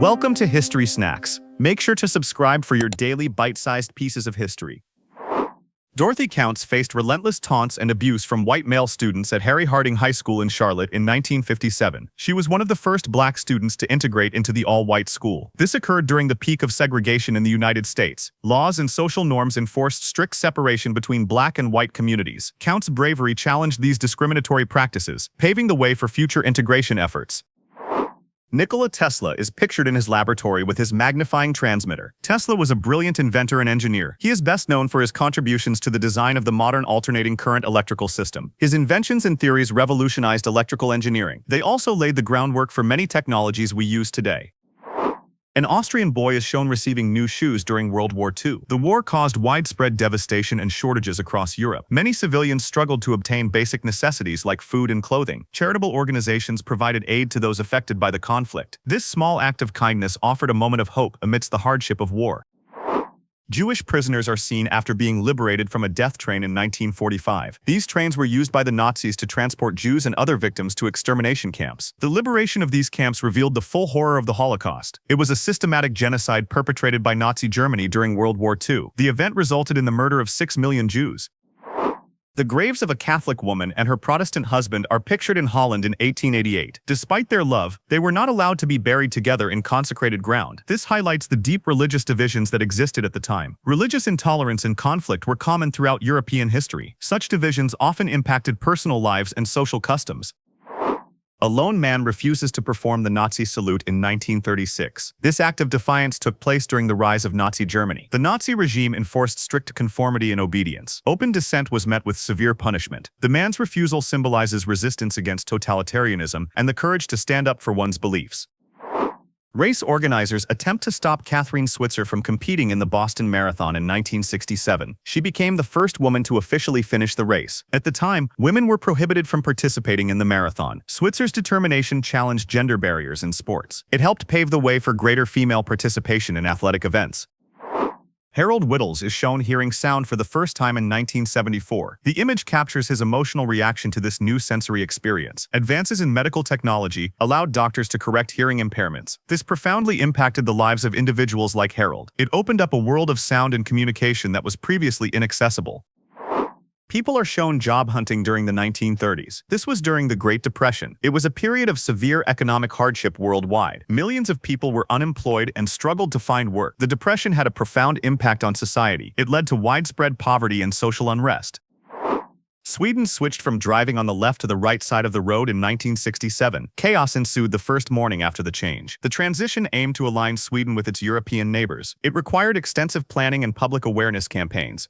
Welcome to History Snacks. Make sure to subscribe for your daily bite-sized pieces of history. Dorothy Counts faced relentless taunts and abuse from white male students at Harry Harding High School in Charlotte in 1957. She was one of the first black students to integrate into the all-white school. This occurred during the peak of segregation in the United States. Laws and social norms enforced strict separation between black and white communities. Counts' bravery challenged these discriminatory practices, paving the way for future integration efforts. Nikola Tesla is pictured in his laboratory with his magnifying transmitter. Tesla was a brilliant inventor and engineer. He is best known for his contributions to the design of the modern alternating current electrical system. His inventions and theories revolutionized electrical engineering. They also laid the groundwork for many technologies we use today. An Austrian boy is shown receiving new shoes during World War II. The war caused widespread devastation and shortages across Europe. Many civilians struggled to obtain basic necessities like food and clothing. Charitable organizations provided aid to those affected by the conflict. This small act of kindness offered a moment of hope amidst the hardship of war. Jewish prisoners are seen after being liberated from a death train in 1945. These trains were used by the Nazis to transport Jews and other victims to extermination camps. The liberation of these camps revealed the full horror of the Holocaust. It was a systematic genocide perpetrated by Nazi Germany during World War II. The event resulted in the murder of 6 million Jews. The graves of a Catholic woman and her Protestant husband are pictured in Holland in 1888. Despite their love, they were not allowed to be buried together in consecrated ground. This highlights the deep religious divisions that existed at the time. Religious intolerance and conflict were common throughout European history. Such divisions often impacted personal lives and social customs. A lone man refuses to perform the Nazi salute in 1936. This act of defiance took place during the rise of Nazi Germany. The Nazi regime enforced strict conformity and obedience. Open dissent was met with severe punishment. The man's refusal symbolizes resistance against totalitarianism and the courage to stand up for one's beliefs. Race organizers attempt to stop Catherine Switzer from competing in the Boston Marathon in 1967. She became the first woman to officially finish the race. At the time, women were prohibited from participating in the marathon. Switzer's determination challenged gender barriers in sports. It helped pave the way for greater female participation in athletic events. Harold Whittles is shown hearing sound for the first time in 1974. The image captures his emotional reaction to this new sensory experience. Advances in medical technology allowed doctors to correct hearing impairments. This profoundly impacted the lives of individuals like Harold. It opened up a world of sound and communication that was previously inaccessible. People are shown job hunting during the 1930s. This was during the Great Depression. It was a period of severe economic hardship worldwide. Millions of people were unemployed and struggled to find work. The Depression had a profound impact on society. It led to widespread poverty and social unrest. Sweden switched from driving on the left to the right side of the road in 1967. Chaos ensued the first morning after the change. The transition aimed to align Sweden with its European neighbors. It required extensive planning and public awareness campaigns.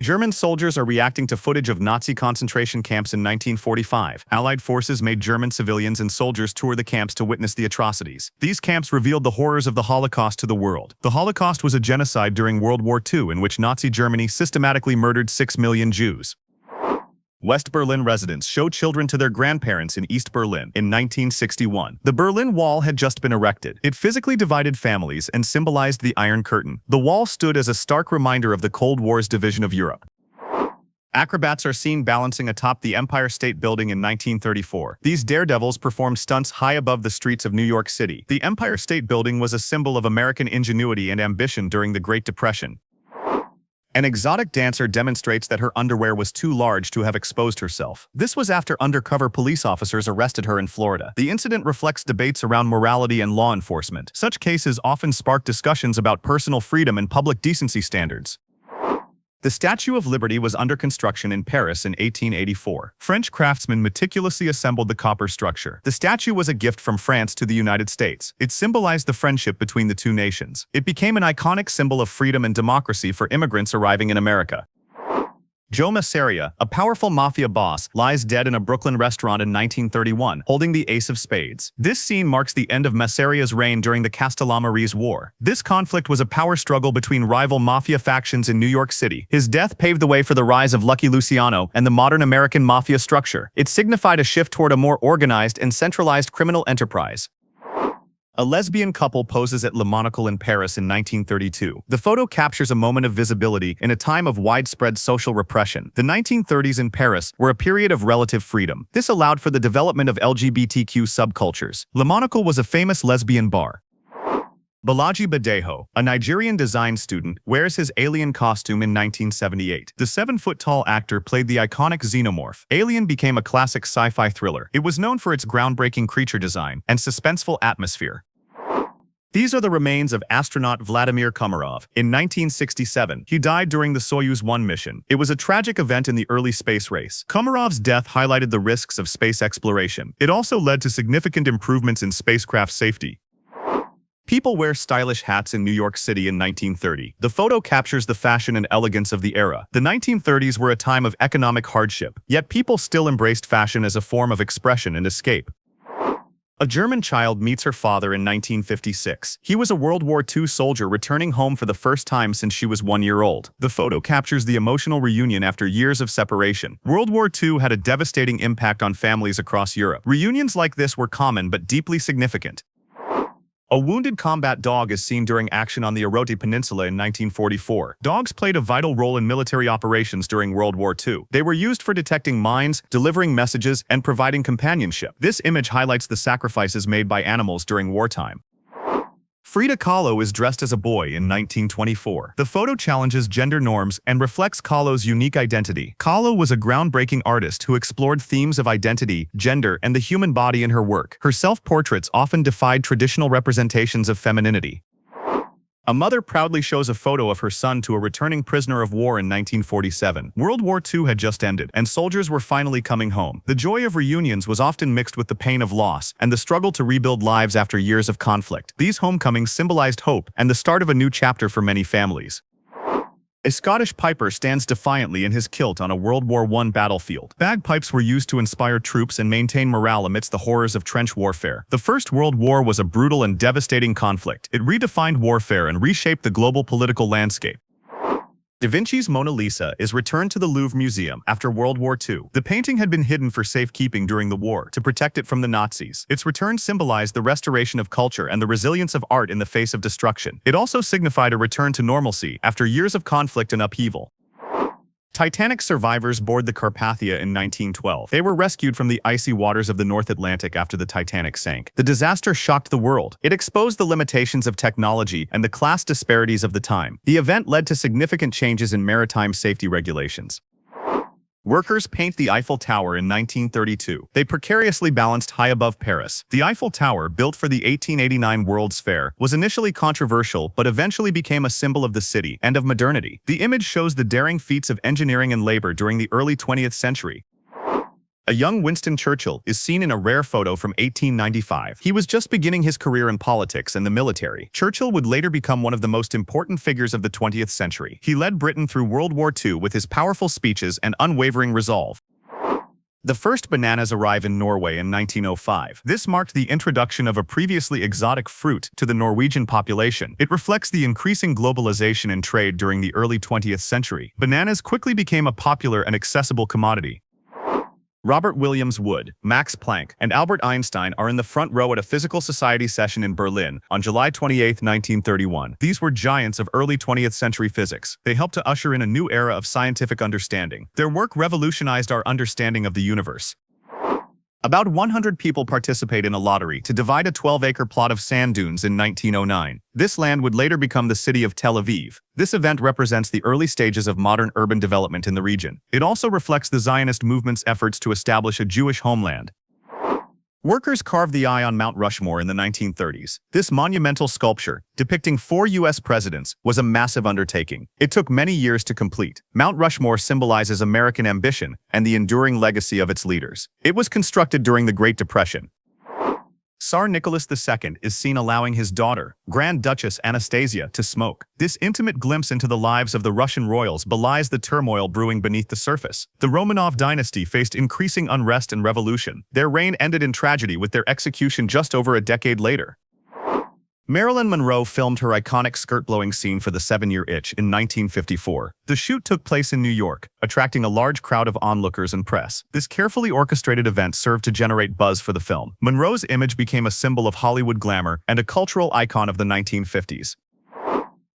German soldiers are reacting to footage of Nazi concentration camps in 1945. Allied forces made German civilians and soldiers tour the camps to witness the atrocities. These camps revealed the horrors of the Holocaust to the world. The Holocaust was a genocide during World War II in which Nazi Germany systematically murdered 6 million Jews. West Berlin residents show children to their grandparents in East Berlin in 1961. The Berlin Wall had just been erected. It physically divided families and symbolized the Iron Curtain. The wall stood as a stark reminder of the Cold War's division of Europe. Acrobats are seen balancing atop the Empire State Building in 1934. These daredevils performed stunts high above the streets of New York City. The Empire State Building was a symbol of American ingenuity and ambition during the Great Depression. An exotic dancer demonstrates that her underwear was too large to have exposed herself. This was after undercover police officers arrested her in Florida. The incident reflects debates around morality and law enforcement. Such cases often spark discussions about personal freedom and public decency standards. The Statue of Liberty was under construction in Paris in 1884. French craftsmen meticulously assembled the copper structure. The statue was a gift from France to the United States. It symbolized the friendship between the two nations. It became an iconic symbol of freedom and democracy for immigrants arriving in America. Joe Masseria, a powerful mafia boss, lies dead in a Brooklyn restaurant in 1931, holding the Ace of Spades. This scene marks the end of Masseria's reign during the Castellamarese War. This conflict was a power struggle between rival mafia factions in New York City. His death paved the way for the rise of Lucky Luciano and the modern American mafia structure. It signified a shift toward a more organized and centralized criminal enterprise. A lesbian couple poses at Le Monocle in Paris in 1932. The photo captures a moment of visibility in a time of widespread social repression. The 1930s in Paris were a period of relative freedom. This allowed for the development of LGBTQ subcultures. Le Monocle was a famous lesbian bar. Balaji Badejo, a Nigerian design student, wears his alien costume in 1978. The 7-foot-tall actor played the iconic xenomorph. Alien became a classic sci-fi thriller. It was known for its groundbreaking creature design and suspenseful atmosphere. These are the remains of astronaut Vladimir Komarov. In 1967, he died during the Soyuz 1 mission. It was a tragic event in the early space race. Komarov's death highlighted the risks of space exploration. It also led to significant improvements in spacecraft safety. People wear stylish hats in New York City in 1930. The photo captures the fashion and elegance of the era. The 1930s were a time of economic hardship, yet people still embraced fashion as a form of expression and escape. A German child meets her father in 1956. He was a World War II soldier returning home for the first time since she was 1 year old. The photo captures the emotional reunion after years of separation. World War II had a devastating impact on families across Europe. Reunions like this were common but deeply significant. A wounded combat dog is seen during action on the Orote Peninsula in 1944. Dogs played a vital role in military operations during World War II. They were used for detecting mines, delivering messages, and providing companionship. This image highlights the sacrifices made by animals during wartime. Frida Kahlo is dressed as a boy in 1924. The photo challenges gender norms and reflects Kahlo's unique identity. Kahlo was a groundbreaking artist who explored themes of identity, gender, and the human body in her work. Her self-portraits often defied traditional representations of femininity. A mother proudly shows a photo of her son to a returning prisoner of war in 1947. World War II had just ended, and soldiers were finally coming home. The joy of reunions was often mixed with the pain of loss and the struggle to rebuild lives after years of conflict. These homecomings symbolized hope and the start of a new chapter for many families. A Scottish piper stands defiantly in his kilt on a World War I battlefield. Bagpipes were used to inspire troops and maintain morale amidst the horrors of trench warfare. The First World War was a brutal and devastating conflict. It redefined warfare and reshaped the global political landscape. Da Vinci's Mona Lisa is returned to the Louvre Museum after World War II. The painting had been hidden for safekeeping during the war to protect it from the Nazis. Its return symbolized the restoration of culture and the resilience of art in the face of destruction. It also signified a return to normalcy after years of conflict and upheaval. Titanic survivors board the Carpathia in 1912. They were rescued from the icy waters of the North Atlantic after the Titanic sank. The disaster shocked the world. It exposed the limitations of technology and the class disparities of the time. The event led to significant changes in maritime safety regulations. Workers paint the Eiffel Tower in 1932. They precariously balanced high above Paris. The Eiffel Tower, built for the 1889 World's Fair, was initially controversial but eventually became a symbol of the city and of modernity. The image shows the daring feats of engineering and labor during the early 20th century. A young Winston Churchill is seen in a rare photo from 1895. He was just beginning his career in politics and the military. Churchill would later become one of the most important figures of the 20th century. He led Britain through World War II with his powerful speeches and unwavering resolve. The first bananas arrive in Norway in 1905. This marked the introduction of a previously exotic fruit to the Norwegian population. It reflects the increasing globalization in trade during the early 20th century. Bananas quickly became a popular and accessible commodity. Robert Williams Wood, Max Planck, and Albert Einstein are in the front row at a physical society session in Berlin on July 28, 1931. These were giants of early 20th century physics. They helped to usher in a new era of scientific understanding. Their work revolutionized our understanding of the universe. About 100 people participate in a lottery to divide a 12-acre plot of sand dunes in 1909. This land would later become the city of Tel Aviv. This event represents the early stages of modern urban development in the region. It also reflects the Zionist movement's efforts to establish a Jewish homeland. Workers carved the eye on Mount Rushmore in the 1930s. This monumental sculpture, depicting 4 U.S. presidents, was a massive undertaking. It took many years to complete. Mount Rushmore symbolizes American ambition and the enduring legacy of its leaders. It was constructed during the Great Depression. Tsar Nicholas II is seen allowing his daughter, Grand Duchess Anastasia, to smoke. This intimate glimpse into the lives of the Russian royals belies the turmoil brewing beneath the surface. The Romanov dynasty faced increasing unrest and revolution. Their reign ended in tragedy with their execution just over a decade later. Marilyn Monroe filmed her iconic skirt-blowing scene for The 7-Year Itch in 1954. The shoot took place in New York, attracting a large crowd of onlookers and press. This carefully orchestrated event served to generate buzz for the film. Monroe's image became a symbol of Hollywood glamour and a cultural icon of the 1950s.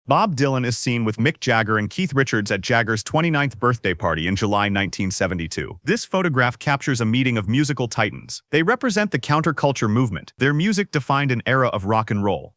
Bob Dylan is seen with Mick Jagger and Keith Richards at Jagger's 29th birthday party in July 1972. This photograph captures a meeting of musical titans. They represent the counterculture movement. Their music defined an era of rock and roll.